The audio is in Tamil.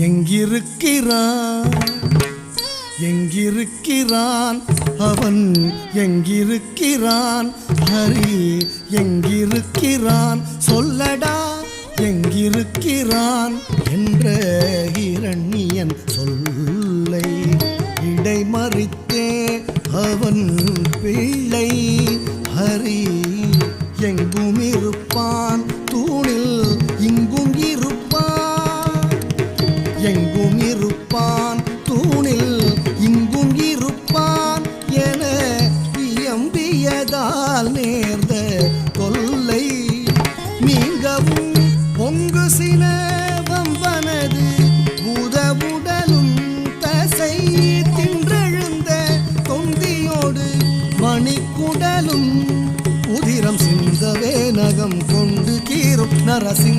எங்கிருக்கிறான் எங்கிருக்கிறான் அவன் எங்கிருக்கிறான் ஹரி எங்கிருக்கிறான் சொல்லடா எங்கிருக்கிறான் என்ற இரண்யன் சொல்லை இடைமறித்தே அவன் பிள்ளை ஹரி எங்கும் இருப்பான் தூணில் இங்கும் இருப்பான் எங்கும் இருப்பான் தூணில் இங்கும் இருப்பான் என இயம்பியதால் நேர்ந்த தொல்லை நீங்கவும் பொங்கு சினவம்பனது பூதவுடலும் தசை தின்றெழுந்த தொந்தியோடு மணிக்குடலும் உதிரம் சிந்தவே நகம் கொண்டு கீரும் நரசிங்க